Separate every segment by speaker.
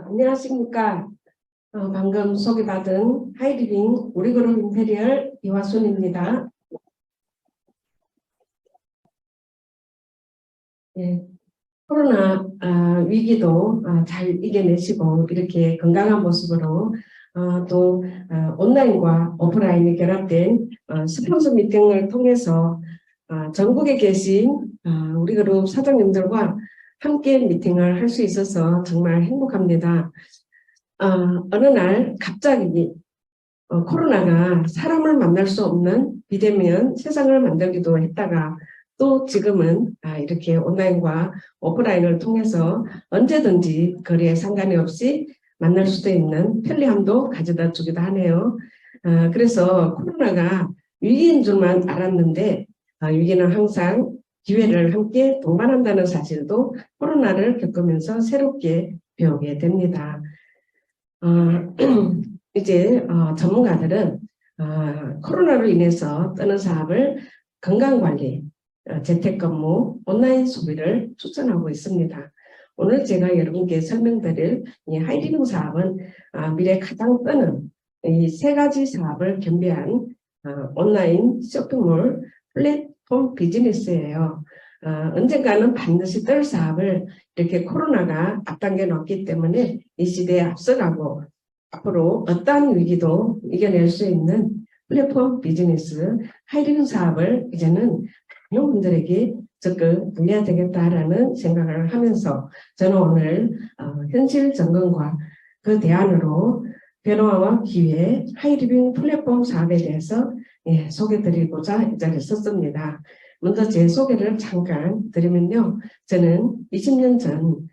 Speaker 1: 안녕하십니까. 방금 소개받은 하이리빙 우리그룹 인테리얼 이화순입니다. 예, 코로나 위기도 잘 이겨내시고 이렇게 건강한 모습으로 또 온라인과 오프라인이 결합된 스폰서 미팅을 통해서 전국에 계신 우리그룹 사장님들과 함께 미팅을 할 수 있어서 정말 행복합니다. 어느 날 갑자기 코로나가 사람을 만날 수 없는 비대면 세상을 만들기도 했다가 또 지금은 이렇게 온라인과 오프라인을 통해서 언제든지 거리에 상관이 없이 만날 수도 있는 편리함도 가져다 주기도 하네요. 그래서 코로나가 위기인 줄만 알았는데 위기는 항상 기회를 함께 동반한다는 사실도 코로나를 겪으면서 새롭게 배우게 됩니다. 이제 전문가들은 코로나로 인해서 뜨는 사업을 건강관리, 재택근무, 온라인 소비를 추천하고 있습니다. 오늘 제가 여러분께 설명드릴 이 하이리빙 사업은 미래 가장 뜨는 이 세 가지 사업을 겸비한 온라인 쇼핑몰 플랫폼 비즈니스예요. 언젠가는 반드시 뜰 사업을 이렇게 코로나가 앞당겨 놓았기 때문에 이 시대에 앞서가고 앞으로 어떠한 위기도 이겨낼 수 있는 플랫폼 비즈니스 하이리빙 사업을 이제는 많은 분들에게 적극 알려야 되겠다라는 생각을 하면서 저는 오늘 현실 점검과 그 대안으로 변화와 기회 하이리빙 플랫폼 사업에 대해서 소개드리고자 이 자리에 섰습니다. 먼저 제 소개를 잠깐 드리면요. 저는 20년 전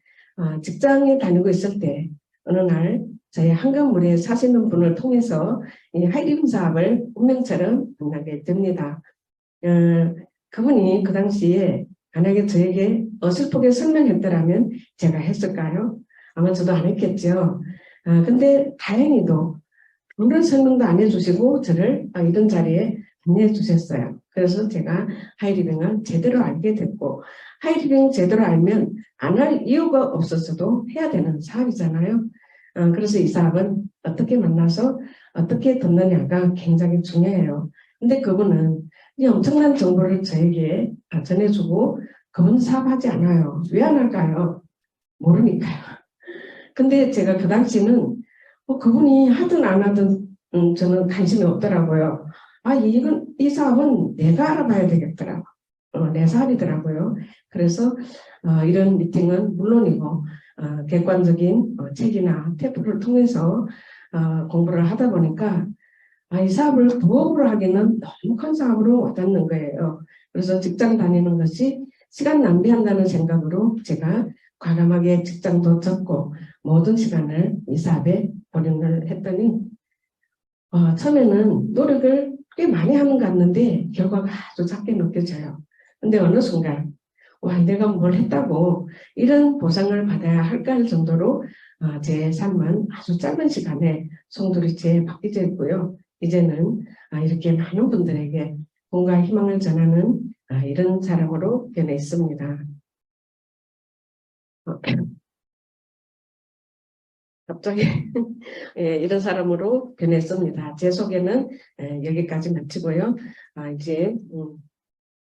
Speaker 1: 직장에 다니고 있을 때 어느 날 저희 한강물에 사시는 분을 통해서 이 하이리빙 사업을 운명처럼 만나게 됩니다. 그분이 그 당시에 만약에 저에게 어설프게 설명했더라면 제가 했을까요? 아마 저도 안 했겠죠. 근데 다행히도 그런 설명도 안 해주시고 저를 이런 자리에 안내해 주셨어요. 그래서 제가 하이리빙을 제대로 알게 됐고 하이리빙 제대로 알면 안 할 이유가 없었어도 해야 되는 사업이잖아요. 그래서 이 사업은 어떻게 만나서 어떻게 듣느냐가 굉장히 중요해요. 근데 그분은 이 엄청난 정보를 저에게 전해주고 그분 사업하지 않아요. 왜 안 할까요? 모르니까요. 근데 제가 그 당시는 그분이 하든 안 하든 저는 관심이 없더라고요. 이 사업은 내가 알아봐야 되겠더라고. 내 사업이더라고요. 그래서 이런 미팅은 물론이고 객관적인 책이나 테프를 통해서 공부를 하다 보니까 이 사업을 부업으로 하기는 너무 큰 사업으로 와닿는 거예요. 그래서 직장 다니는 것이 시간 낭비한다는 생각으로 제가 과감하게 직장도 접고 모든 시간을 이 사업에 보내를 했더니 처음에는 노력을 꽤 많이 하는 것 같는데 결과가 아주 작게 느껴져요. 근데 어느 순간 내가 뭘 했다고 이런 보상을 받아야 할까 할 정도로 제 삶은 아주 짧은 시간에 송두리째 바뀌져 있고요. 이제는 이렇게 많은 분들에게 꿈과 희망을 전하는 이런 사람으로 변해 있습니다. 갑자기 이런 사람으로 변했습니다. 제 소개는 여기까지 마치고요. 이제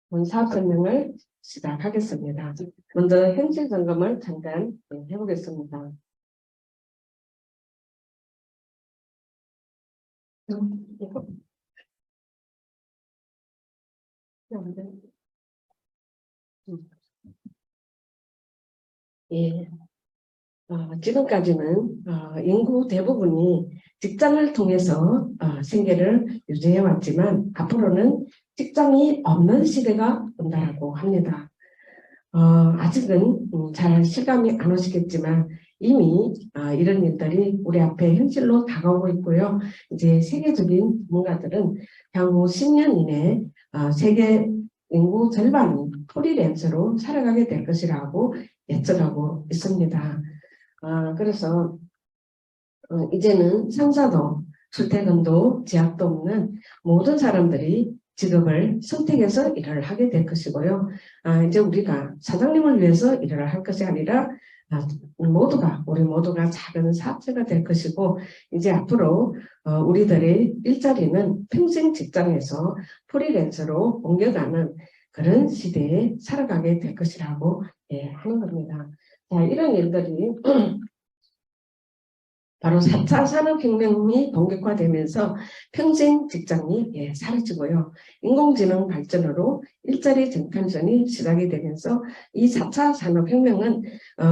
Speaker 1: 본 사업 설명을 시작하겠습니다. 먼저 현실 점검을 잠깐 해보겠습니다. 예. 지금까지는 인구 대부분이 직장을 통해서 생계를 유지해 왔지만 앞으로는 직장이 없는 시대가 온다고 합니다. 아직은 잘 실감이 안 오시겠지만 이미 이런 일들이 우리 앞에 현실로 다가오고 있고요. 이제 세계적인 전문가들은 향후 10년 이내에 세계 인구 절반이 프리랜서로 살아가게 될 것이라고 예측하고 있습니다. 그래서 이제는 상사도 출퇴근도 제약도 없는 모든 사람들이 직업을 선택해서 일을 하게 될 것이고요. 이제 우리가 사장님을 위해서 일을 할 것이 아니라 우리 모두가 작은 사업체가 될 것이고, 이제 앞으로 우리들의 일자리는 평생 직장에서 프리랜서로 옮겨가는 그런 시대에 살아가게 될 것이라고 하는 겁니다. 자, 이런 일들이 바로 4차 산업혁명이 본격화되면서 평생 직장이 사라지고요. 인공지능 발전으로 일자리 정탈전이 시작이 되면서 이 4차 산업혁명은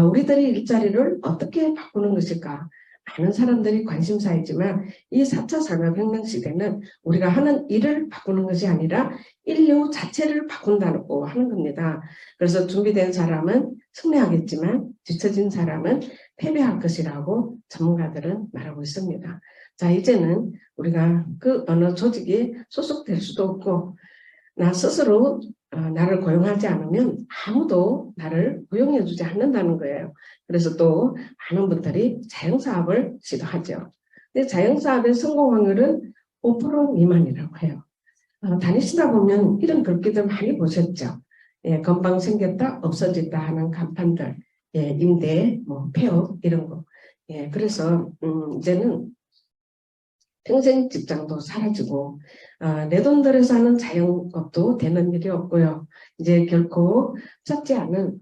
Speaker 1: 우리들의 일자리를 어떻게 바꾸는 것일까? 많은 사람들이 관심사이지만 이 4차 산업혁명 시대는 우리가 하는 일을 바꾸는 것이 아니라 인류 자체를 바꾼다고 하는 겁니다. 그래서 준비된 사람은 승리하겠지만 뒤처진 사람은 패배할 것이라고 전문가들은 말하고 있습니다. 자, 이제는 우리가 그 어느 조직에 소속될 수도 없고, 나 스스로 나를 고용하지 않으면 아무도 나를 고용해 주지 않는다는 거예요. 그래서 또 많은 분들이 자영사업을 시도하죠. 근데 자영사업의 성공 확률은 5% 미만이라고 해요. 다니시다 보면 이런 글귀들 많이 보셨죠. 건방 생겼다 없어진다 하는 간판들, 임대, 폐업 이런 거. 그래서 이제는 평생 직장도 사라지고 내 돈 들여서 하는 자영업도 되는 일이 없고요. 이제 결코 찾지 않은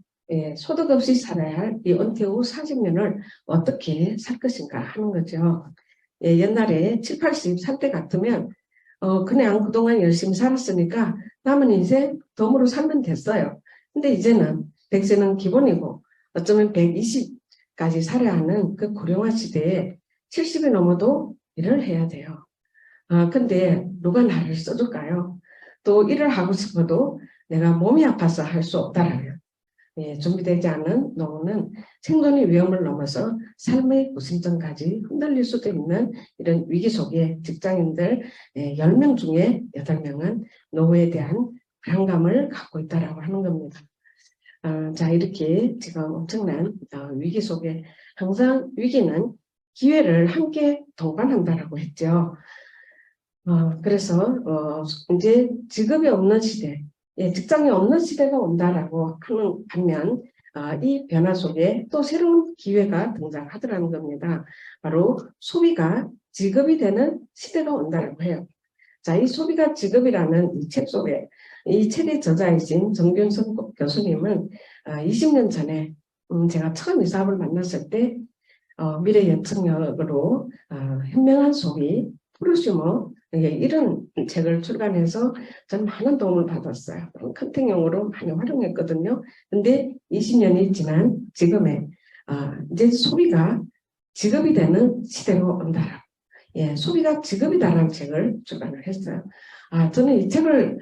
Speaker 1: 소득 없이 살아야 할 이 은퇴 후 40년을 어떻게 살 것인가 하는 거죠. 옛날에 7, 80 살 때 같으면 그냥 그동안 열심히 살았으니까 남은 인생 덤으로 살면 됐어요. 근데 이제는 100세는 기본이고 어쩌면 120까지 살아야 하는 그 고령화 시대에 70이 넘어도 일을 해야 돼요. 근데 누가 나를 써줄까요? 또 일을 하고 싶어도 내가 몸이 아파서 할 수 없다라면 준비되지 않은 노후는 생존의 위험을 넘어서 삶의 무심점까지 흔들릴 수도 있는 이런 위기 속에 직장인들 10명 중에 8명은 노후에 대한 불안감을 갖고 있다고 하는 겁니다. 자, 이렇게 지금 엄청난 위기 속에 항상 위기는 기회를 함께 동반한다라고 했죠. 그래서 이제 직업이 없는 시대, 직장이 없는 시대가 온다라고 하는 반면 이 변화 속에 또 새로운 기회가 등장하더라는 겁니다. 바로 소비가 직업이 되는 시대가 온다라고 해요. 자, 이 소비가 직업이라는 이 책 속에 이 책의 저자이신 정균석 교수님은 20년 전에 제가 처음 이 사업을 만났을 때 미래예측력으로 현명한 소비, 프로슈머 이런 책을 출간해서 전 많은 도움을 받았어요. 컨택용으로 많이 활용했거든요. 근데 20년이 지난 지금에 이제 소비가 직업이 되는 시대로 온다. 소비가 직업이다라는 책을 출간을 했어요. 저는 이 책을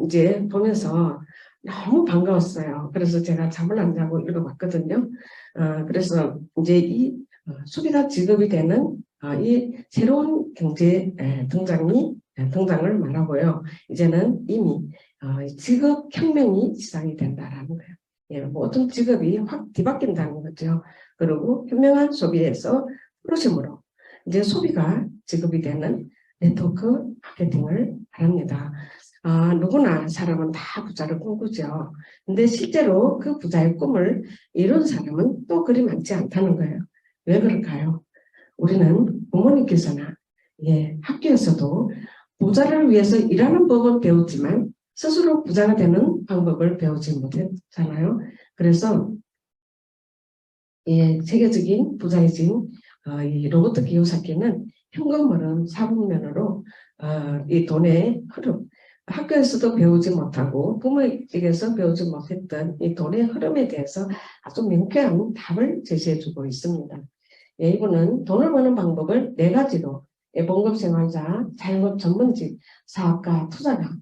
Speaker 1: 이제 보면서 너무 반가웠어요. 그래서 제가 잠을 안 자고 읽어봤거든요. 그래서 이제 이 소비가 직업이 되는 이 새로운 경제 등장을 말하고요. 이제는 이미 직업 혁명이 시작이 된다라는 거예요. 모든 직업이 확 뒤바뀐다는 거죠. 그리고 현명한 소비에서 프로심으로 이제 소비가 직업이 되는 네트워크 마케팅을 바랍니다. 누구나 사람은 다 부자를 꿈꾸죠. 근데 실제로 그 부자의 꿈을 이룬 사람은 또 그리 많지 않다는 거예요. 왜 그럴까요? 우리는 부모님께서나 학교에서도 부자를 위해서 일하는 법은 배웠지만 스스로 부자가 되는 방법을 배우지 못했잖아요. 그래서 세계적인 부자이신 이 로버트 기요사키는 현금흐름 사분면으로 이 돈의 흐름, 학교에서도 배우지 못하고 부모에게서 배우지 못했던 이 돈의 흐름에 대해서 아주 명쾌한 답을 제시해주고 있습니다. 이분은 돈을 버는 방법을 4가지로 봉급생활자, 자영업 전문직, 사업가, 투자가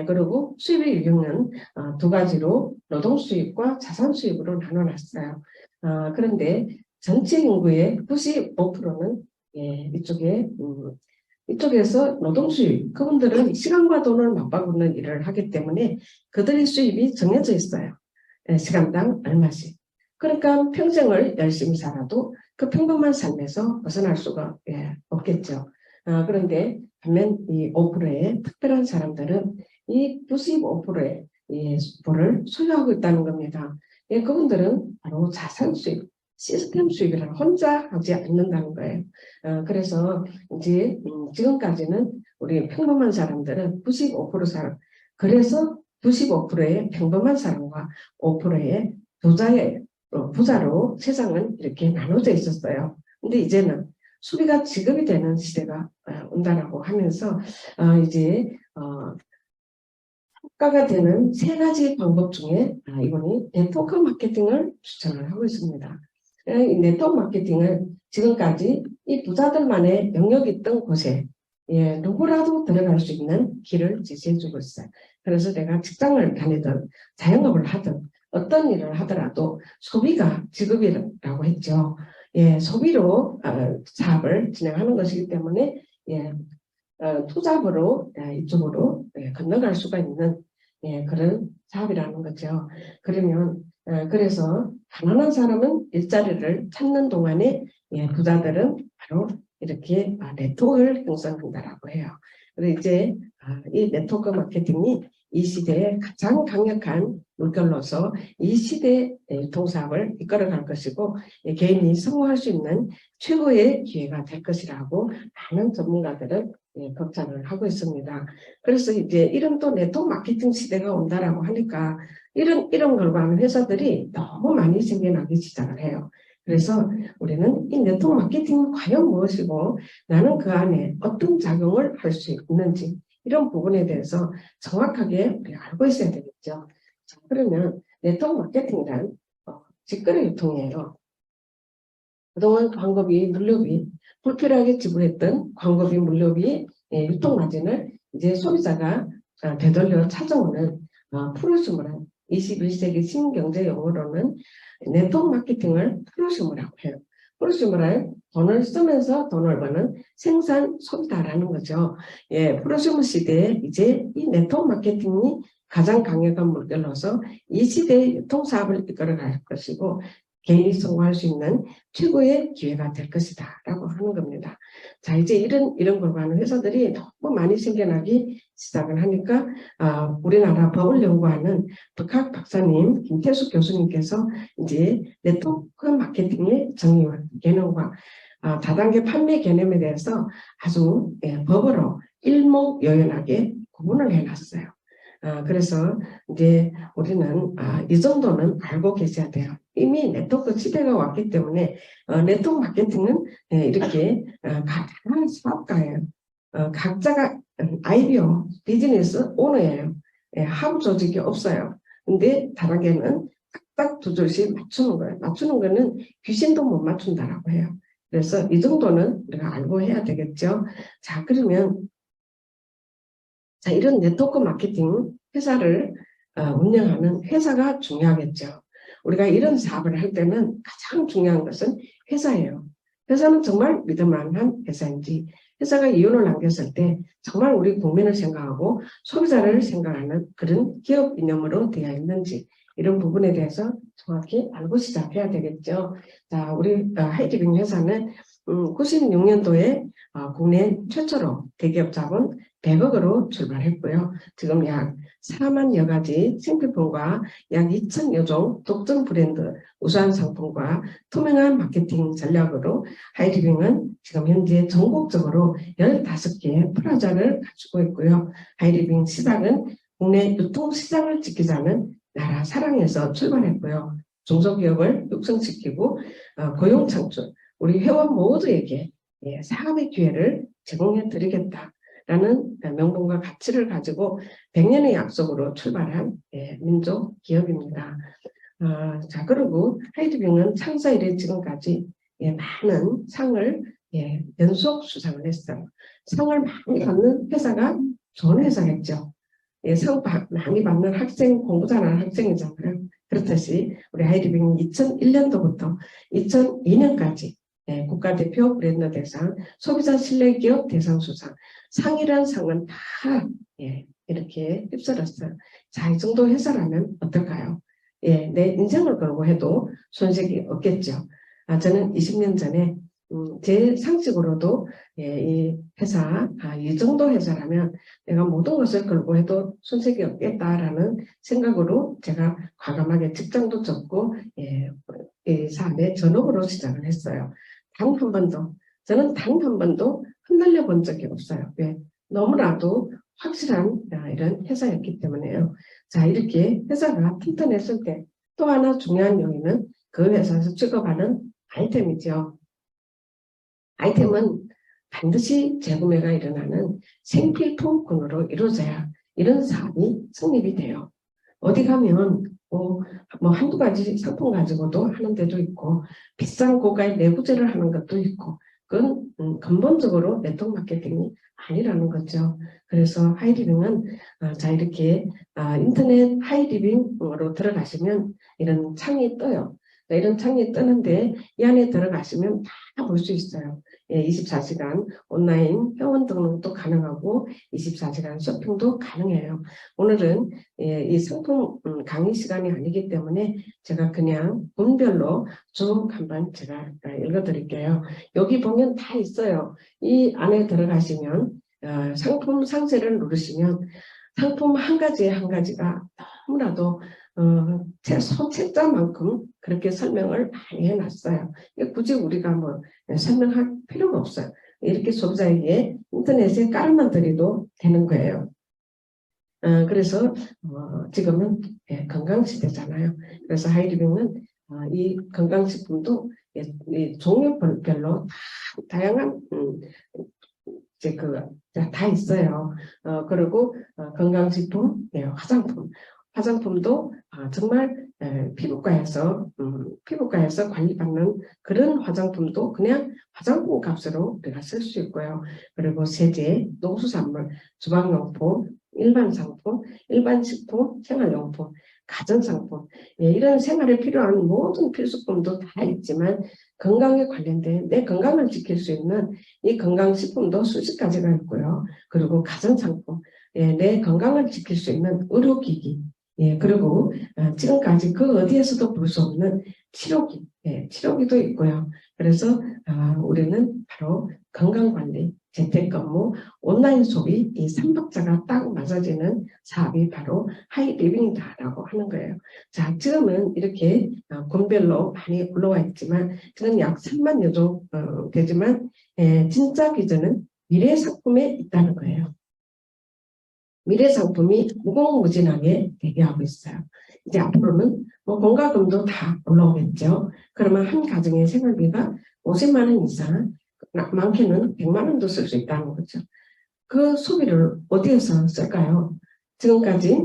Speaker 1: 그리고 수입의 유형은 2가지로 노동수입과 자산수입으로 나눠놨어요. 그런데 전체 인구의 95%는 이쪽에서 노동수입, 그분들은 시간과 돈을 맞바꾸는 일을 하기 때문에 그들의 수입이 정해져 있어요. 시간당 얼마씩. 그러니까 평생을 열심히 살아도 그 평범한 삶에서 벗어날 수가 없겠죠. 그런데 반면 이 5%의 특별한 사람들은 이 95%의 부를 소유하고 있다는 겁니다. 예, 그분들은 바로 자산 수입, 시스템 수입이라 혼자 하지 않는다는 거예요. 그래서 이제 지금까지는 우리 평범한 사람들은 95% 사람, 그래서 95%의 평범한 사람과 5%의 부자로 세상은 이렇게 나눠져 있었어요. 근데 이제는 수비가 지급이 되는 시대가 온다라고 하면서 이제 효과가 되는 세 가지 방법 중에 이번에 네트워크 마케팅을 추천을 하고 있습니다. 이 네트워크 마케팅을 지금까지 이 부자들만의 영역이 있던 곳에 누구라도 들어갈 수 있는 길을 제시해주고 있어요. 그래서 내가 직장을 다니든 자영업을 하든 어떤 일을 하더라도 소비가 직업이라고 했죠. 소비로 사업을 진행하는 것이기 때문에 투잡으로 이쪽으로 건너갈 수가 있는 그런 사업이라는 거죠. 그러면 그래서 가난한 사람은 일자리를 찾는 동안에 부자들은 바로 이렇게 네트워크를 형성한다라고 해요. 그래서 이제 이 네트워크 마케팅이 이 시대에 가장 강력한 물결로서 이 시대의 유통사업을 이끌어갈 것이고 개인이 성공할 수 있는 최고의 기회가 될 것이라고 많은 전문가들은 걱정을 하고 있습니다. 그래서 이제 이런 또 네트워크 마케팅 시대가 온다라고 하니까 이런 걸 하는 회사들이 너무 많이 생겨나기 시작을 해요. 그래서 우리는 이 네트워크 마케팅은 과연 무엇이고 나는 그 안에 어떤 작용을 할 수 있는지 이런 부분에 대해서 정확하게 우리가 알고 있어야 되겠죠. 자, 그러면 네트워크 마케팅이란 직거래 유통이에요. 그동안 광고비, 물류비, 불필요하게 지불했던 광고비, 물류비, 유통 마진을 이제 소비자가 되돌려 찾아오는 프로슈머란 21세기 신경제 용어로는 네트워크 마케팅을 프로슈머라고 해요. 프로슈머란 돈을 쓰면서 돈을 버는 생산 소비다라는 거죠. 프로슈머 시대에 이제 이 네트워크 마케팅이 가장 강력한 물결로서 이 시대의 유통사업을 이끌어갈 것이고 개인이 성공할 수 있는 최고의 기회가 될 것이다 라고 하는 겁니다. 자, 이제 이런 걸 하는 회사들이 너무 많이 생겨나기 시작을 하니까 우리나라 법을 연구하는 북학 박사님 김태숙 교수님께서 이제 네트워크 마케팅의 정의와 개념과 다단계 판매 개념에 대해서 아주 법으로 일목요연하게 구분을 해놨어요. 그래서 이제 우리는 이 정도는 알고 계셔야 돼요. 이미 네트워크 시대가 왔기 때문에 네트워크 마케팅은 이렇게 다양한 사업가예요. 각자가 아이디어, 비즈니스 오너예요. 하부 조직이 없어요. 근데 다르게는 딱딱 두 줄씩 맞추는 거예요. 맞추는 거는 귀신도 못 맞춘다라고 해요. 그래서 이 정도는 우리가 알고 해야 되겠죠. 자, 그러면 자, 이런 네트워크 마케팅 회사를 운영하는 회사가 중요하겠죠. 우리가 이런 사업을 할 때는 가장 중요한 것은 회사예요. 회사는 정말 믿을만한 회사인지, 회사가 이윤을 남겼을 때 정말 우리 국민을 생각하고 소비자를 생각하는 그런 기업 이념으로 되어 있는지 이런 부분에 대해서 정확히 알고 시작해야 되겠죠. 자, 우리 하이디빙 회사는 96년도에 국내 최초로 대기업 자본 100억으로 출발했고요. 지금 약 4만여 가지 생필품과 약 2천여 종 독점 브랜드, 우수한 상품과 투명한 마케팅 전략으로 하이리빙은 지금 현재 전국적으로 15개의 프라자를 가지고 있고요. 하이리빙 시작은 국내 유통시장을 지키자는 나라 사랑에서 출발했고요. 중소기업을 육성시키고 고용 창출, 우리 회원 모두에게 사업의 기회를 제공해 드리겠다라는 명분과 가치를 가지고 100년의 약속으로 출발한 민족 기업입니다. 자, 그리고 하이디빙은 창사 이래 지금까지 많은 상을 연속 수상을 했어요. 상을 많이 받는 회사가 좋은 회사겠죠. 상 많이 받는 학생, 공부 잘하는 학생이잖아요. 그렇듯이 우리 하이디빙은 2001년도부터 2002년까지 국가대표 브랜드 대상, 소비자 신뢰기업 대상 수상, 상이라는 상은 다 이렇게 휩쓸었어요. 자, 이 정도 회사라면 어떨까요? 내 인생을 걸고 해도 손색이 없겠죠. 저는 20년 전에 제 상식으로도 이 회사, 이 정도 회사라면 내가 모든 것을 걸고 해도 손색이 없겠다라는 생각으로 제가 과감하게 직장도 접고 이 사업에 전업으로 시작을 했어요. 단 한 번도, 저는 단 한 번도 흩날려 본 적이 없어요. 왜? 너무나도 확실한 이런 회사였기 때문에요. 자, 이렇게 회사가 튼튼했을 때 또 하나 중요한 요인은 그 회사에서 취급하는 아이템이죠. 아이템은 반드시 재구매가 일어나는 생필품군으로 이루어져야 이런 사업이 성립이 돼요. 어디 가면 뭐 한두 가지 상품 가지고도 하는 데도 있고 비싼 고가의 내구재를 하는 것도 있고 그건 근본적으로 네트워크 마케팅이 아니라는 거죠. 그래서 하이리빙은 자 이렇게 인터넷 하이리빙으로 들어가시면 이런 창이 떠요. 이런 창이 뜨는데 이 안에 들어가시면 다 볼 수 있어요. 24시간 온라인 회원 등록도 가능하고 24시간 쇼핑도 가능해요. 오늘은 이 상품 강의 시간이 아니기 때문에 제가 그냥 분별로 쭉 한번 제가 읽어드릴게요. 여기 보면 다 있어요. 이 안에 들어가시면 상품 상세를 누르시면 상품 한 가지에 한 가지가 너무나도 소책자만큼 그렇게 설명을 많이 해놨어요. 굳이 우리가 뭐 설명할 필요가 없어요. 이렇게 소비자에게 인터넷에 깔아만 드려도 되는 거예요. 그래서 지금은 건강시대잖아요. 그래서 하이리빙은 이 건강식품도 이 종류별로 다양한 이제 다 있어요. 그리고 건강식품, 화장품도 정말 피부과에서 관리받는 그런 화장품도 그냥 화장품 값으로 우리가 쓸 수 있고요. 그리고 세제, 농수산물, 주방용품, 일반 상품, 일반 식품, 생활용품, 가전상품 이런 생활에 필요한 모든 필수품도 다 있지만 건강에 관련된 내 건강을 지킬 수 있는 이 건강식품도 수십 가지가 있고요. 그리고 가전상품, 내 건강을 지킬 수 있는 의료기기, 그리고 지금까지 그 어디에서도 볼 수 없는 치료기, 치료기도 있고요. 그래서 우리는 바로 건강관리, 재택근무, 온라인 소비 이 3박자가 딱 맞아지는 사업이 바로 하이리빙이다라고 하는 거예요. 자, 지금은 이렇게 군별로 많이 올라와 있지만 지금 약 3만 여 정도 되지만 진짜 비전은 미래 상품에 있다는 거예요. 미래 상품이 무궁무진하게 대기하고 있어요. 이제 앞으로는 뭐 공과금도 다 올라오겠죠. 그러면 한 가정의 생활비가 50만 원 이상, 많게는 100만 원도 쓸 수 있다는 거죠. 그 소비를 어디에서 쓸까요? 지금까지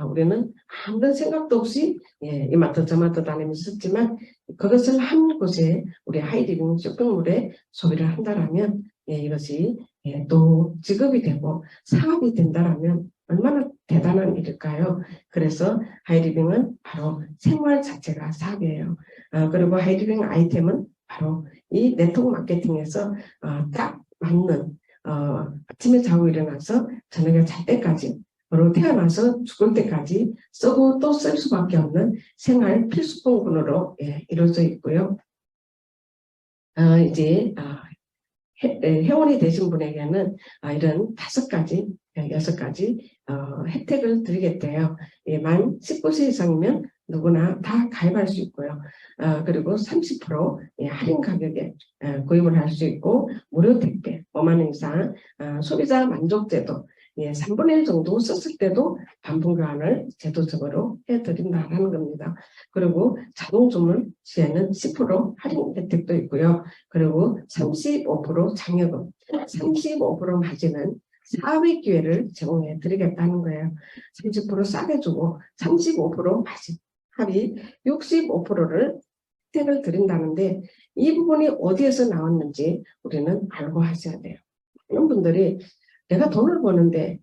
Speaker 1: 우리는 아무런 생각도 없이 이마트 저마트 다니면서 썼지만 그것을 한 곳에 우리 하이리빙 쇼핑몰에 소비를 한다라면 이것이 또 직업이 되고 사업이 된다라면 얼마나 대단한 일일까요? 그래서 하이리빙은 바로 생활 자체가 사업이에요. 그리고 하이리빙 아이템은 바로 이 네트워크 마케팅에서 딱 맞는 아침에 자고 일어나서 저녁에 잘 때까지 그리고 태어나서 죽을 때까지 쓰고 또 쓸 수밖에 없는 생활 필수품군으로 이루어져 있고요. 이제 회원이 되신 분에게는 이런 5가지, 6가지 혜택을 드리겠대요. 만 19세 이상이면 누구나 다 가입할 수 있고요. 그리고 30% 할인 가격에 구입을 할 수 있고 무료 택배 5만 원 이상 소비자 만족제도 3분의 1 정도 썼을 때도 반품 교환을 제도적으로 해드린다는 겁니다. 그리고 자동 주문 시에는 10% 할인 혜택도 있고요. 그리고 35% 장려금, 35% 마진은 사업의 기회를 제공해 드리겠다는 거예요. 30% 싸게 주고 35% 마진, 합이 65%를 혜택을 드린다는데 이 부분이 어디에서 나왔는지 우리는 알고 하셔야 돼요. 많은 분들이 내가 돈을 버는데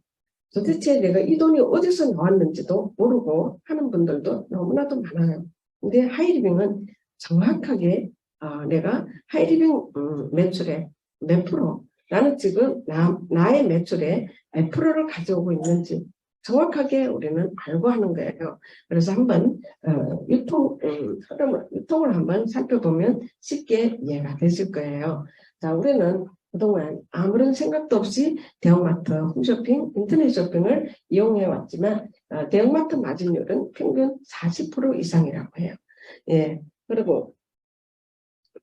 Speaker 1: 도대체 내가 이 돈이 어디서 나왔는지도 모르고 하는 분들도 너무나도 많아요. 근데 하이리빙은 정확하게 내가 하이리빙 매출의 몇 프로, 나는 지금 나의 매출의 몇 프로를 가져오고 있는지 정확하게 우리는 알고 하는 거예요. 그래서 한번 유통을 한번 살펴보면 쉽게 이해가 되실 거예요. 자, 우리는 그동안 아무런 생각도 없이 대형마트, 홈쇼핑, 인터넷 쇼핑을 이용해 왔지만 대형마트 마진율은 평균 40% 이상이라고 해요. 예, 그리고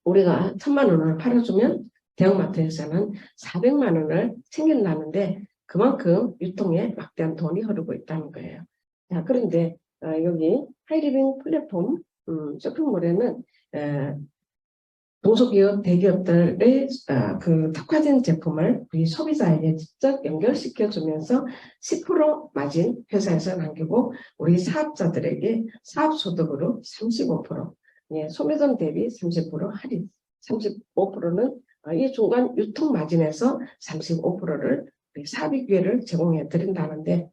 Speaker 1: 우리가 1,000만 원을 팔아주면 대형마트에서는 400만 원을 챙긴다는데 그만큼 유통에 막대한 돈이 흐르고 있다는 거예요. 자, 그런데 여기 하이리빙 플랫폼 쇼핑몰에는 중소기업, 대기업들의 그 특화된 제품을 우리 소비자에게 직접 연결시켜주면서 10% 마진 회사에서 남기고 우리 사업자들에게 사업소득으로 35%, 예, 소매점 대비 30% 할인, 35%는 이 중간 유통 마진에서 35%를 사비 기회를 제공해 드린다는데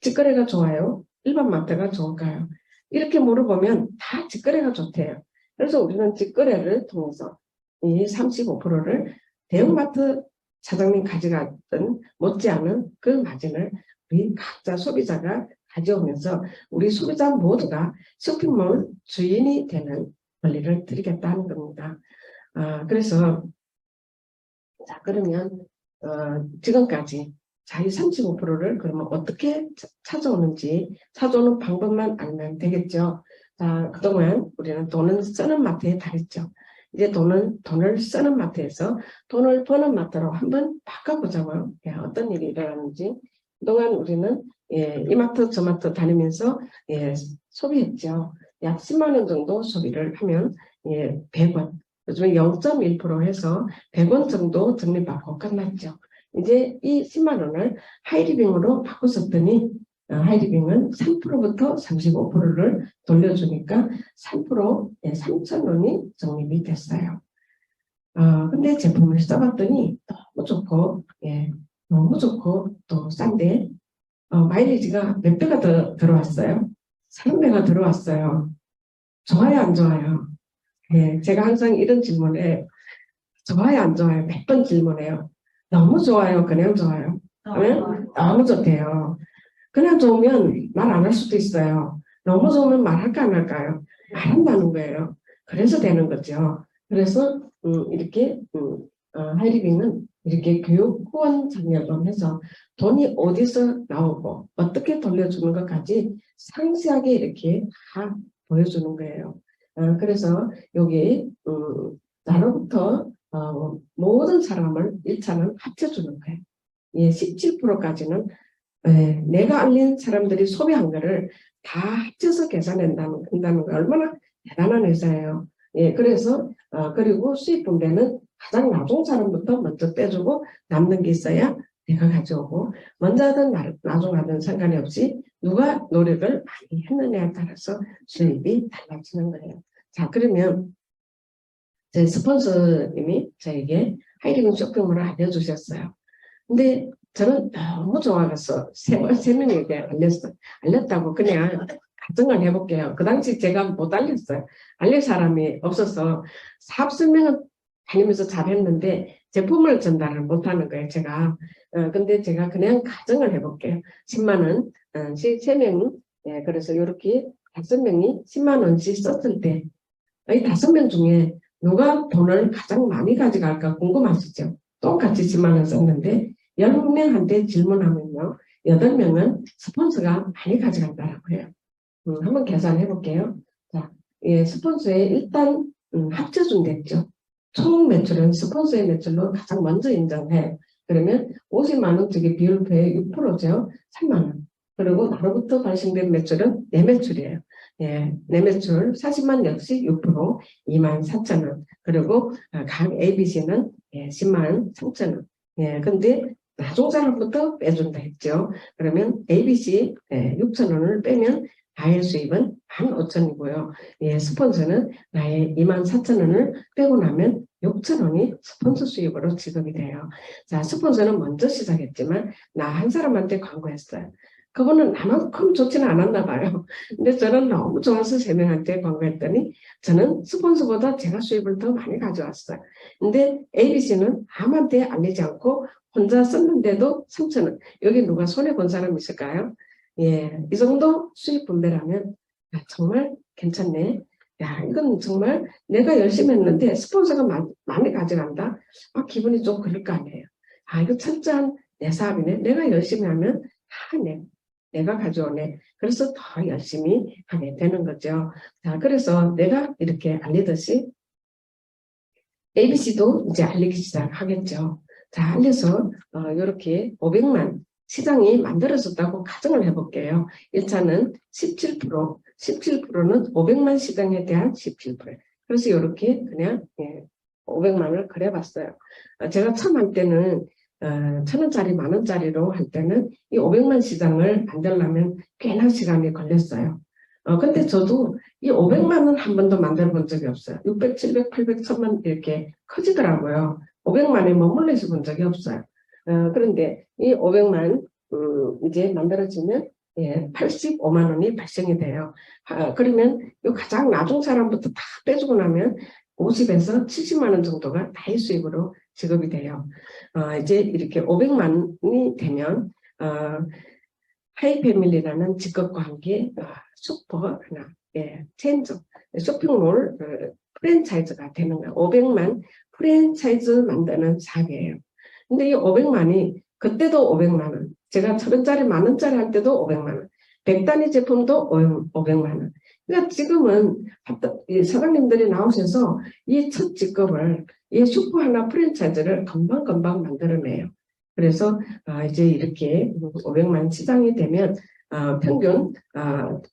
Speaker 1: 직거래가 좋아요? 일반 마트가 좋을까요? 이렇게 물어보면 다 직거래가 좋대요. 그래서 우리는 직거래를 통해서 이 35%를 대형마트 사장님 가져갔던 못지않은 그 마진을 우리 각자 소비자가 가져오면서 우리 소비자 모두가 쇼핑몰 주인이 되는 권리를 드리겠다는 겁니다. 그래서 자, 그러면 지금까지 자기 35%를 그러면 어떻게 찾아오는지 찾아오는 방법만 알면 되겠죠. 자, 그동안 우리는 돈을 쓰는 마트에 달했죠. 이제 돈을 쓰는 마트에서 돈을 버는 마트로 한번 바꿔보자고요. 예, 어떤 일이 일어나는지. 그동안 우리는 이 마트 저 마트 다니면서 소비했죠. 약 10만 원 정도 소비를 하면 100원. 요즘에 0.1% 해서 100원 정도 적립받고 끝났죠. 이제 이 10만 원을 하이리빙으로 바꿨었더니 하이리빙은 3%부터 35%를 돌려주니까 3%, 3,000원이 적립이 됐어요. 근데 제품을 써봤더니 너무 좋고, 너무 좋고 또 싼데 마일리지가 몇 배가 더 들어왔어요? 3배가 들어왔어요. 좋아요, 안 좋아요? 제가 항상 이런 질문에 좋아요, 안 좋아요? 몇 번 질문해요. 너무 좋아요, 그냥 좋아요? 너무 좋대요. 그냥 좋으면 말 안 할 수도 있어요. 너무 좋으면 말할까 안 할까요? 말한다는 거예요. 그래서 되는 거죠. 그래서 이렇게 하이리빙은 이렇게 교육 후원 장려금 해서 돈이 어디서 나오고 어떻게 돌려주는 것까지 상세하게 이렇게 다 보여주는 거예요. 그래서 여기 나로부터 모든 사람을 1차는 합쳐주는 거예요. 17%까지는 내가 알린 사람들이 소비한 거를 다 합쳐서 계산한다는 거 얼마나 대단한 회사예요. 그래서 그리고 수입 분배는 가장 나중 사람부터 먼저 빼주고 남는 게 있어야 내가 가져오고 먼저 하든 나중 하든 상관이 없이 누가 노력을 많이 했느냐에 따라서 수입이 달라지는 거예요. 자, 그러면 제 스폰서님이 저에게 하이리빙 쇼핑몰을 알려주셨어요. 근데 저는 너무 좋아서 세 명에게 알렸다고 그냥 가정을 해볼게요. 그 당시 제가 못 알렸어요. 알릴 사람이 없어서 사업 설명은 다니면서 잘했는데 제품을 전달을 못하는 거예요. 제가. 근데 제가 그냥 가정을 해볼게요. 10만 원, 3명, 그래서 이렇게 5명이 10만 원씩 썼을 때 이 5명 중에 누가 돈을 가장 많이 가져갈까 궁금하시죠? 똑같이 10만 원 썼는데 10명한테 질문하면요. 8명은 스폰서가 많이 가져간다고 해요. 한번 계산해 볼게요. 자, 스폰서에 일단 합쳐준댔죠. 총 매출은 스폰서의 매출로 가장 먼저 인정해. 그러면 50만 원 저기 비율표의 6%죠. 3만 원. 그리고 나로부터 발생된 매출은 내 매출이에요. 내 매출 40만 역시 6%, 24,000원. 그리고 각 ABC는 10만 3,000원. 근데 나중 사람부터 빼준다 했죠. 그러면 ABC 6,000원을 빼면 나의 수입은 15,000원이고요. 스폰서는 나의 24,000원을 빼고 나면 6,000원이 스폰서 수입으로 지급이 돼요. 자, 스폰서는 먼저 시작했지만 나 한 사람한테 광고했어요. 그분은 나만큼 좋지는 않았나 봐요. 근데 저는 너무 좋아서 3명한테 광고했더니 저는 스폰서보다 제가 수입을 더 많이 가져왔어요. 근데 ABC는 아무한테 알리지 않고 혼자 썼는데도 3,000원. 여기 누가 손해본 사람 있을까요? 예, 이 정도 수입 분배라면 야, 정말 괜찮네. 야, 이건 정말 내가 열심히 했는데 스폰서가 많이 가져간다? 아, 기분이 좀 그럴 거 아니에요. 아, 이거 철저한 내 사업이네. 내가 열심히 하면 내가 가져오네. 그래서 더 열심히 하게 되는 거죠. 자, 그래서 내가 이렇게 알리듯이 ABC도 이제 알리기 시작하겠죠. 자, 알려서 이렇게 500만 시장이 만들어졌다고 가정을 해볼게요. 1차는 17%, 17%는 500만 시장에 대한 17%. 그래서 이렇게 그냥 500만을 그려봤어요. 제가 처음 할 때는 1,000원짜리, 만원짜리로 할 때는 이 500만 시장을 만들려면 꽤나 시간이 걸렸어요. 근데 저도 이 500만은 한 번도 만들어 본 적이 없어요. 600, 700, 800, 1000만 이렇게 커지더라고요. 500만에 머물러 있어 본 적이 없어요. 그런데 이 500만 이제 만들어지면 85만 원이 발생이 돼요. 그러면 이 가장 나중 사람부터 다 빼주고 나면 50에서 70만 원 정도가 나의 수입으로 지급이 돼요. 이제 이렇게 500만이 되면 하이패밀리라는 직업과 함께 슈퍼 하나, 체인점, 쇼핑몰 프랜차이즈가 되는 거예요. 500만 프랜차이즈 만드는 사업이에요. 근데 이 500만이 그때도 500만 원, 제가 1,000원짜리, 만원짜리 할 때도 500만 원, 100단위 제품도 500만 원. 그러니까 지금은 사장님들이 나오셔서 이 첫 직업을, 이 슈퍼 하나 프랜차이즈를 금방금방 만들어내요. 그래서 이제 이렇게 500만 시장이 되면 평균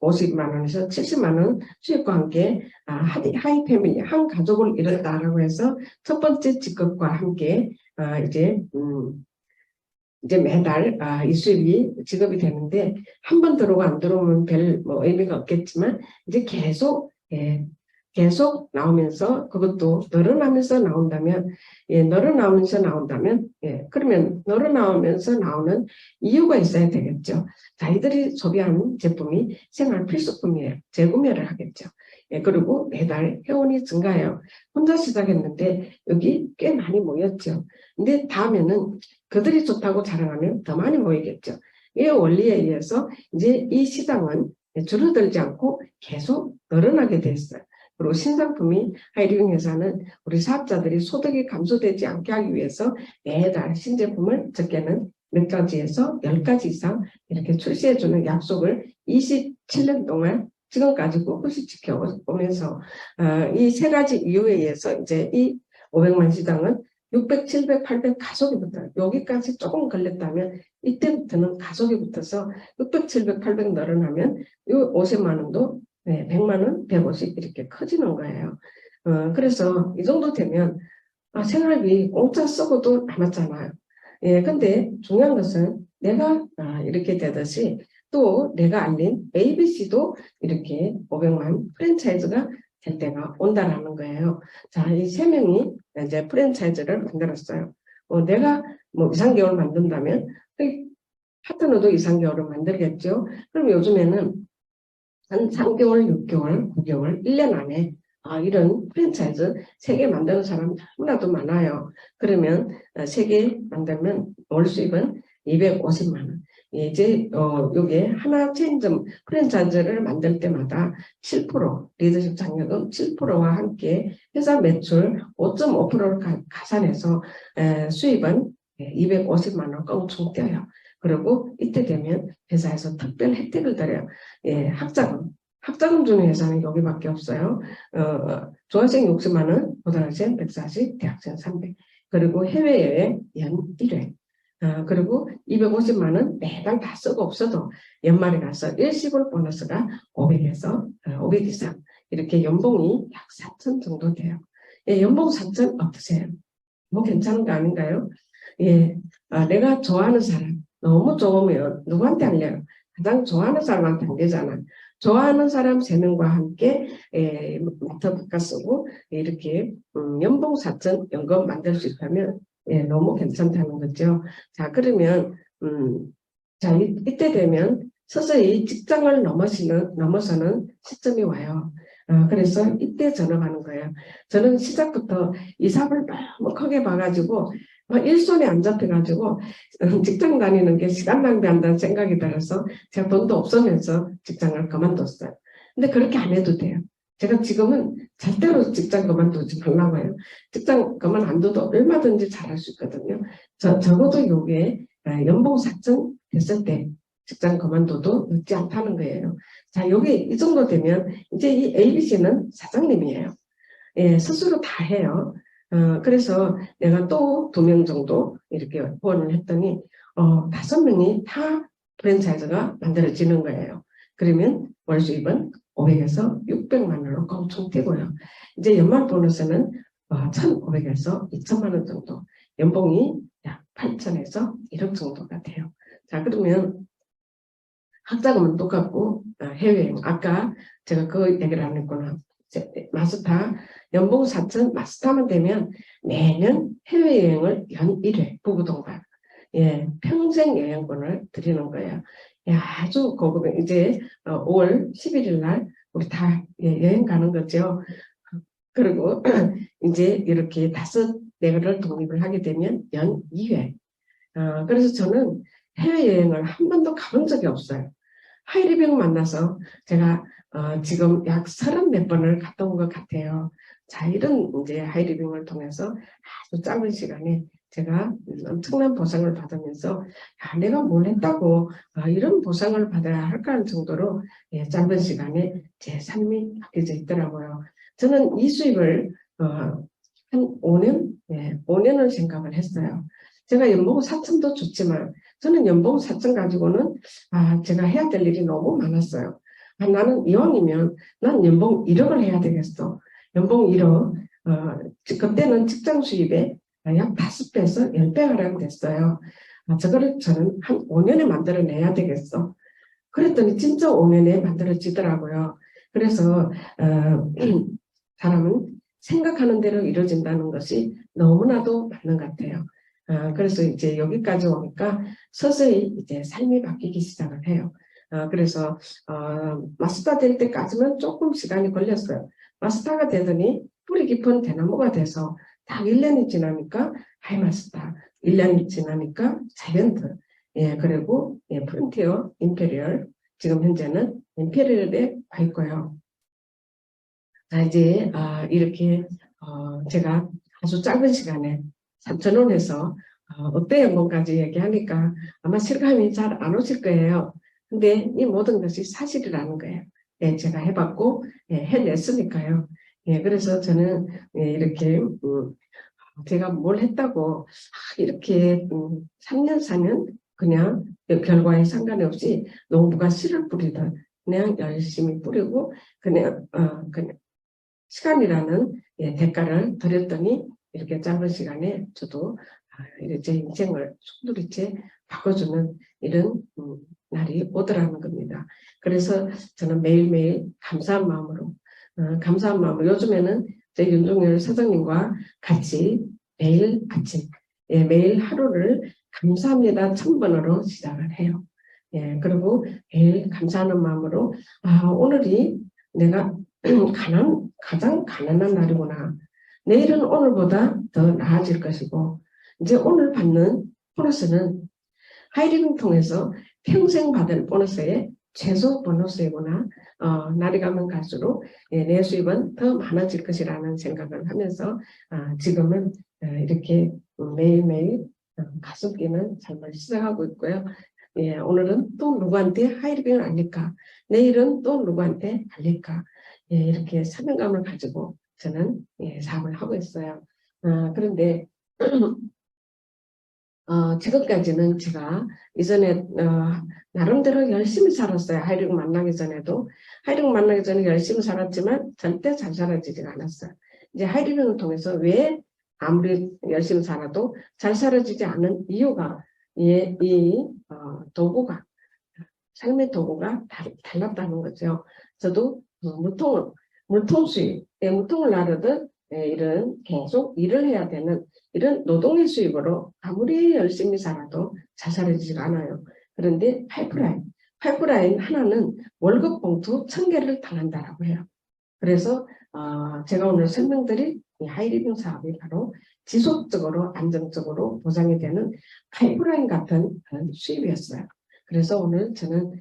Speaker 1: 50만 원에서 70만 원 수익과 함께 하이 패밀리, 한 가족을 이뤘다라고 해서 첫 번째 직업과 함께 이제 매달 이 수입이 지급이 되는데 한 번 들어오고 안 들어오면 별 의미가 없겠지만 이제 계속 나오면서 그것도 늘어나면서 나온다면 그러면 늘어나오면서 나오는 이유가 있어야 되겠죠. 자기들이 소비하는 제품이 생활 필수품이에요. 재구매를 하겠죠. 그리고 매달 회원이 증가해요. 혼자 시작했는데 여기 꽤 많이 모였죠. 근데 다음에는 그들이 좋다고 자랑하면 더 많이 모이겠죠. 이 원리에 의해서 이제 이 시장은 줄어들지 않고 계속 늘어나게 됐어요. 그리고 신상품이 하이리빙 회사는 우리 사업자들이 소득이 감소되지 않게 하기 위해서 매달 신제품을 적게는 몇 가지에서 10가지 이상 이렇게 출시해주는 약속을 27년 동안 지금까지 꿋꿋이 지켜오면서 이 3가지 이유에 의해서 이제 이 500만 시장은 600, 700, 800 가속이 붙어요. 여기까지 조금 걸렸다면 이때부터는 가속이 붙어서 600, 700, 800 늘어나면 이 50만 원도 100만 원, 150 이렇게 커지는 거예요. 그래서 이 정도 되면 생활비 공짜 쓰고도 남았잖아요. 근데 중요한 것은 내가 이렇게 되듯이 또 내가 알린 ABC도 이렇게 500만 프랜차이즈가 될 때가 온다라는 거예요. 자, 이 3명이 이제 프랜차이즈를 만들었어요. 내가 2, 3개월 만든다면 파트너도 2, 3개월을 만들겠죠. 그럼 요즘에는 한 3개월, 6개월, 9개월, 1년 안에 이런 프랜차이즈 3개 만드는 사람 너무나도 많아요. 그러면 3개 만들면 월 수입은 250만 원. 이제 요게 하나 체인점 프랜차이즈를 만들 때마다 7% 리더십 장려금 7%와 함께 회사 매출 5.5%를 가산해서 수입은 250만 원 껑충 떼요. 그리고 이때 되면 회사에서 특별 혜택을 드려요. 학자금 주는 회사는 여기밖에 없어요. 중학생 60만 원, 고등학생 140, 대학생 300. 그리고 해외여행 연 1회. 그리고 250만 원 매달 다 쓰고 없어도 연말에 가서 일시불 보너스가 500에서 500 이상. 이렇게 연봉이 약 4천 정도 돼요. 연봉 4천 어떠세요? 뭐 괜찮은 거 아닌가요? 내가 좋아하는 사람 너무 좋으면 누구한테 알려요? 가장 좋아하는 사람한테 알려잖아. 좋아하는 사람 3명과 함께 맡아 바꿔 쓰고 이렇게 연봉 4천 연금 만들 수 있다면 너무 괜찮다는 거죠. 자, 그러면 자 이때 되면 서서히 직장을 넘어서는 시점이 와요. 그래서 이때 전업하는 거예요. 저는 시작부터 이 사업을 너무 크게 봐가지고 일손에 안 잡혀가지고 직장 다니는 게 시간 낭비한다는 생각이 들어서 제가 돈도 없으면서 직장을 그만뒀어요. 근데 그렇게 안 해도 돼요. 제가 지금은 절대로 직장 그만두지 말라고 해요. 직장 그만 안 둬도 얼마든지 잘할 수 있거든요. 적어도 요게 연봉 상승 됐을 때 직장 그만둬도 늦지 않다는 거예요. 자, 요게 이 정도 되면 이제 이 ABC는 사장님이에요. 예, 스스로 다 해요. 그래서 내가 또 2명 정도 이렇게 후원을 했더니 5명이 다 프랜차이즈가 만들어지는 거예요. 그러면 월 수입은 500에서 600만 원으로 엄청 뛰고요. 이제 연말 보너스는 1,500에서 2천만 원 정도, 연봉이 약 8천에서 1억 정도가 돼요. 자, 그러면 학자금은 똑같고 해외여행, 아까 제가 그 얘기를 안 했구나. 마스타, 연봉 4천 마스타만 되면 매년 해외여행을 연 1회 부부 동반, 예, 평생 여행권을 드리는 거예요. 예, 아주 고급. 이제 5월 11일 날 우리 다 여행 가는 거죠. 그리고 이제 이렇게 5개를 독립을 하게 되면 연 2회. 그래서 저는 해외여행을 한 번도 가본 적이 없어요. 하이리병 만나서 제가 지금 약 30몇 번을 갔다 온 것 같아요. 자, 이런 이제 하이리병을 통해서 아주 짧은 시간에 제가 엄청난 보상을 받으면서 내가 뭘 했다고 이런 보상을 받아야 할까 하는 정도로 짧은 시간에 제 삶이 바뀌어져 있더라고요. 저는 이 수입을 한 5년, 5년을 생각을 했어요. 제가 연봉 4천도 좋지만 저는 연봉 4천 가지고는 제가 해야 될 일이 너무 많았어요. 나는 이왕이면 난 연봉 1억을 해야 되겠어. 연봉 1억. 그때는 직장 수입에 약 5배에서 10배 하락됐어요. 저거를 저는 한 5년에 만들어내야 되겠어. 그랬더니 진짜 5년에 만들어지더라고요. 그래서 사람은 생각하는 대로 이루어진다는 것이 너무나도 맞는 것 같아요. 그래서 이제 여기까지 오니까 서서히 이제 삶이 바뀌기 시작을 해요. 그래서 마스터 될 때까지는 조금 시간이 걸렸어요. 마스터가 되더니 뿌리 깊은 대나무가 돼서 딱 1년이 지나니까 하이마스터, 1년이 지나니까 자이언트, 예, 그리고 프론티어, 임페리얼, 지금 현재는 임페리얼에 와 있고요. 자, 이제 이렇게 제가 아주 짧은 시간에 3,000원 해서 어때 연봉까지 얘기하니까 아마 실감이 잘 안 오실 거예요. 근데 이 모든 것이 사실이라는 거예요. 예, 제가 해봤고 해냈으니까요. 예, 그래서 저는 이렇게 제가 뭘 했다고 이렇게 3년 4년 그냥 결과에 상관이 없이 농부가 씨를 뿌리듯 그냥 열심히 뿌리고 그냥 시간이라는 대가를 들였더니 이렇게 짧은 시간에 저도 제 인생을 송두리째 바꿔주는 이런 날이 오더라는 겁니다. 그래서 저는 매일매일 감사한 마음으로 요즘에는 제 윤종열 사장님과 같이 매일 아침 매일 하루를 감사합니다 1000번으로 시작을 해요. 그리고 매일 감사하는 마음으로 오늘이 내가 가장 가난한 날이구나. 내일은 오늘보다 더 나아질 것이고 이제 오늘 받는 보너스는 하이리빙 통해서 평생 받을 보너스의 최소 보너스이구나. 날이 가면 갈수록 내 수입은 더 많아질 것이라는 생각을 하면서 지금은 이렇게 매일매일 가슴 뛰는 삶을 시작하고 있고요. 오늘은 또 누구한테 하이리빙을 알릴까? 내일은 또 누구한테 알릴까? 이렇게 사명감을 가지고 저는 사업을 하고 있어요. 그런데 지금까지는 제가 이전에 나름대로 열심히 살았어요. 하이링 만나기 전에도. 하이링 만나기 전에 열심히 살았지만 절대 잘 살아지지가 않았어요. 이제 하이링을 통해서 왜 아무리 열심히 살아도 잘 살아지지 않는 이유가 이 도구가 삶의 도구가 달랐다는 거죠. 저도 물통수입, 물통을 나르듯 이런 계속 일을 해야 되는 이런 노동의 수입으로 아무리 열심히 살아도 잘 살아지지가 않아요. 그런데 파이프라인 하나는 월급 봉투 1000개를 당한다라고 해요. 그래서 제가 오늘 설명드릴 이 하이리빙 사업이 바로 지속적으로 안정적으로 보장이 되는 파이프라인 같은 수입이었어요. 그래서 오늘 저는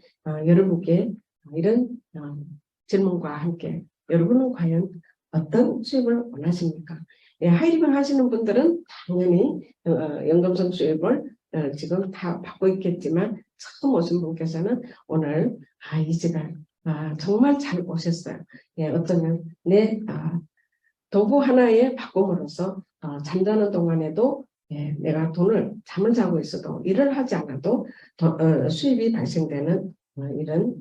Speaker 1: 여러분께 이런 질문과 함께 여러분은 과연 어떤 수입을 원하십니까? 예, 하이리빙 하시는 분들은 당연히 연금성 수입을 지금 다 받고 있겠지만 처음 오신 분께서는 오늘 이 시간 정말 잘 오셨어요. 예, 어쩌면 내 도구 하나에 바꿈으로써 잠자는 동안에도 예, 내가 잠을 자고 있어도 일을 하지 않아도 수입이 발생되는 이런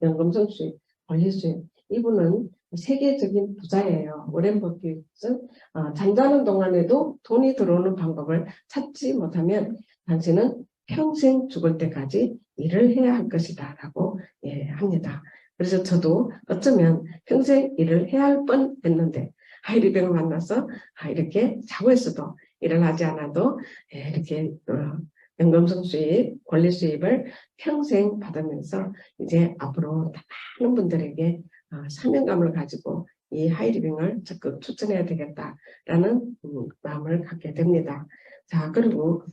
Speaker 1: 연금성 수입, 권리 수입. 이분은 세계적인 부자예요. 워렌 버핏은 잠자는 동안에도 돈이 들어오는 방법을 찾지 못하면 당신은 평생 죽을 때까지 일을 해야 할 것이다 라고 예, 합니다. 그래서 저도 어쩌면 평생 일을 해야 할 뻔했는데 하이리빙을 만나서 이렇게 자고 있어도 일을 하지 않아도 예, 이렇게 연금성 수입, 권리 수입을 평생 받으면서 이제 앞으로 많은 분들에게 사명감을 가지고 이 하이리빙을 적극 추천해야 되겠다라는 마음을 갖게 됩니다. 자, 그리고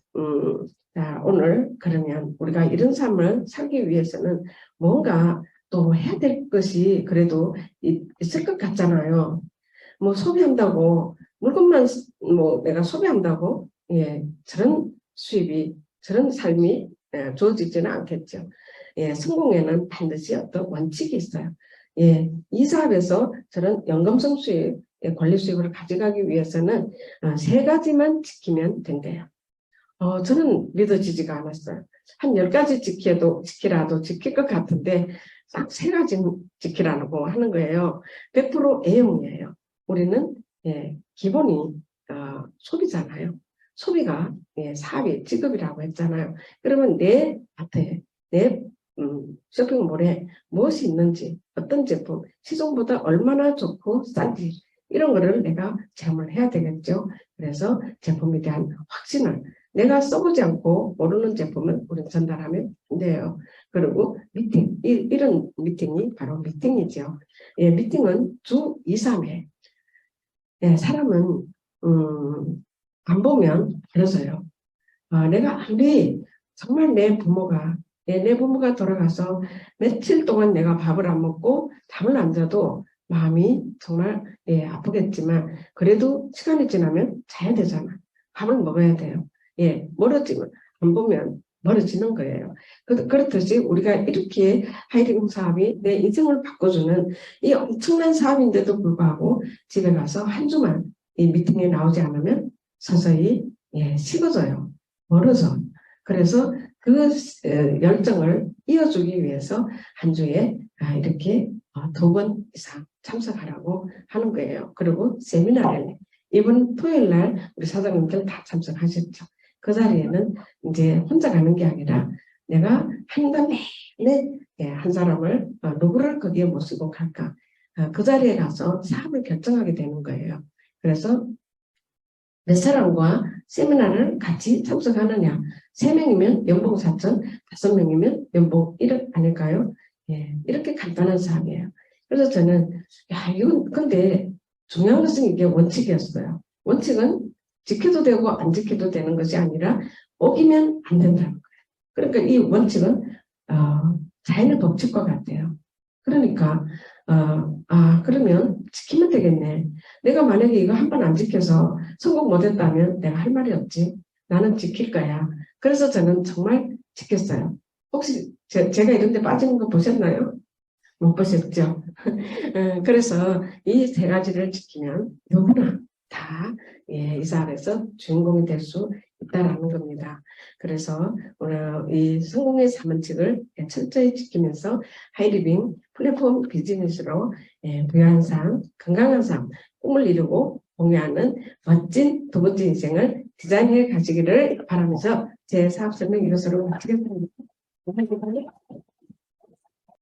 Speaker 1: 자, 오늘 그러면 우리가 이런 삶을 살기 위해서는 뭔가 또 해야 될 것이 그래도 있을 것 같잖아요. 뭐 소비한다고 물건만 뭐 내가 소비한다고 예, 저런 수입이 저런 삶이 주어지지는 않겠죠. 예, 성공에는 반드시 어떤 원칙이 있어요. 예, 이 사업에서 저런 연금성 수입, 권리 수입을 가져가기 위해서는 3가지만 지키면 된대요. 저는 믿어지지가 않았어요. 한 10가지 지키라도 지킬 것 같은데 딱 3가지 지키라고 하는 거예요. 100% A형이에요. 우리는 예, 기본이 소비잖아요. 소비가 예, 사업이 직업이라고 했잖아요. 그러면 내 밭에 내 쇼핑몰에 무엇이 있는지 어떤 제품 시중보다 얼마나 좋고 싼지 이런 거를 내가 체험을 해야 되겠죠. 그래서 제품에 대한 확신을 내가 써보지 않고 모르는 제품은 우리는 전달하면 안 돼요. 그리고 미팅, 이런 미팅이 바로 미팅이죠. 예, 미팅은 주 2, 3회. 예, 사람은 안 보면 버려져요. 내가 아무리 정말 내 부모가 돌아가서 며칠 동안 내가 밥을 안 먹고 잠을 안 자도 마음이 정말 예, 아프겠지만 그래도 시간이 지나면 자야 되잖아. 밥을 먹어야 돼요. 예, 멀어지면 안 보면 멀어지는 거예요. 그렇듯이 우리가 이렇게 하이리빙 사업이 내 인생을 바꿔주는 이 엄청난 사업인데도 불구하고 집에 가서 한 주만 이 미팅에 나오지 않으면 서서히 예, 식어져요. 멀어져. 그래서 그 열정을 이어주기 위해서 한 주에 이렇게 2번 이상 참석하라고 하는 거예요. 그리고 세미나를 이번 토요일 날 우리 사장님들 다 참석하셨죠. 그 자리에는 이제 혼자 가는 게 아니라 내가 한 달에 한 사람을 누구를 거기에 모시고 갈까 그 자리에 가서 사업을 결정하게 되는 거예요. 그래서 몇 사람과 세미나를 같이 참석하느냐 3명이면 연봉 4천 5명이면 연봉 1억 아닐까요? 예, 이렇게 간단한 사업이에요. 그래서 저는 이건 근데 중요한 것은 이게 원칙이었어요. 원칙은 지켜도 되고 안 지켜도 되는 것이 아니라 어기면 안 된다는 거예요. 그러니까 이 원칙은 자연의 법칙과 같아요. 그러니까 그러면 지키면 되겠네. 내가 만약에 이거 한 번 안 지켜서 성공 못했다면 내가 할 말이 없지. 나는 지킬 거야. 그래서 저는 정말 지켰어요. 혹시 제가 이런 데 빠지는 거 보셨나요? 못 보셨죠? 그래서 이 3가지를 지키면 누구나 다 이 사업에서 주인공이 될 수 있다는 겁니다. 그래서 오늘 이 성공의 3원칙을 철저히 지키면서 하이리빙 플랫폼 비즈니스로 부유한 삶, 건강한 삶, 꿈을 이루고 공유하는 멋진 2번째 인생을 디자인해 가시기를 바라면서 제 사업 설명 이것으로 마치겠습니다.